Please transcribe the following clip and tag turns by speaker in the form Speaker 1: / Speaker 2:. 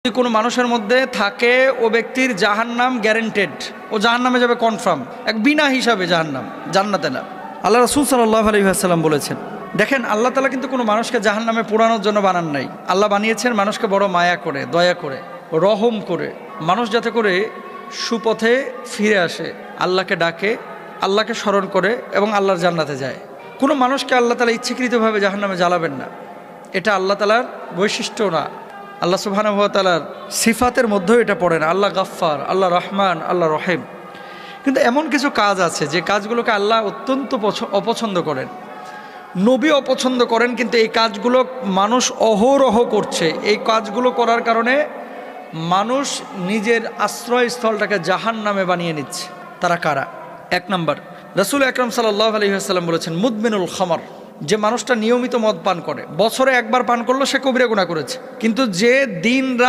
Speaker 1: যদি কোনো মানুষের মধ্যে থাকে ও ব্যক্তির জাহান্নাম গ্যারেন্টেড, ও জাহান্নামে যাবে কনফার্ম, এক বিনা হিসাবে জাহান্নাম, জান্নাতে না। আল্লাহ রাসূল সাল্লাল্লাহু আলাইহি ওয়াসাল্লাম বলেছেন, দেখেন আল্লাহ তাআলা কিন্তু কোনো মানুষকে জাহান্নামে পোড়ানোর জন্য বানান নাই। আল্লাহ বানিয়েছেন মানুষকে বড় মায়া করে, দয়া করে, রহম করে, মানুষ যাতে করে সুপথে ফিরে আসে, আল্লাহকে ডাকে, আল্লাহকে স্মরণ করে এবং আল্লাহর জান্নাতে যায়। কোনো মানুষকে আল্লাহ তাআলা ইচ্ছাকৃতভাবে জাহান্নামে জ্বালাবেন না, এটা আল্লাহ তাআলার বৈশিষ্ট্য না। আল্লাহ সুবহানাহু ওয়া তাআলার সিফাতের মধ্যেও এটা পড়ে না। আল্লাহ গাফফার, আল্লাহ রহমান, আল্লাহ রহিম। কিন্তু এমন কিছু কাজ আছে যে কাজগুলোকে আল্লাহ অত্যন্ত অপছন্দ করেন, নবী অপছন্দ করেন, কিন্তু এই কাজগুলো মানুষ অহরহ করছে। এই কাজগুলো করার কারণে মানুষ নিজের আশ্রয়স্থলটাকে জাহান্নামে বানিয়ে নিচ্ছে। তারা কারা? এক নম্বর, রাসূল আকরাম সাল্লাল্লাহু আলাইহি ওয়াসাল্লাম বলেছেন, মুদমিনুল খামর, যে মানুষটা নিয়মিত মদ পান করে, বছরে একবার পান করলো সে কবিরা গুনাহ করেছে। কিন্তু যে দিন রাত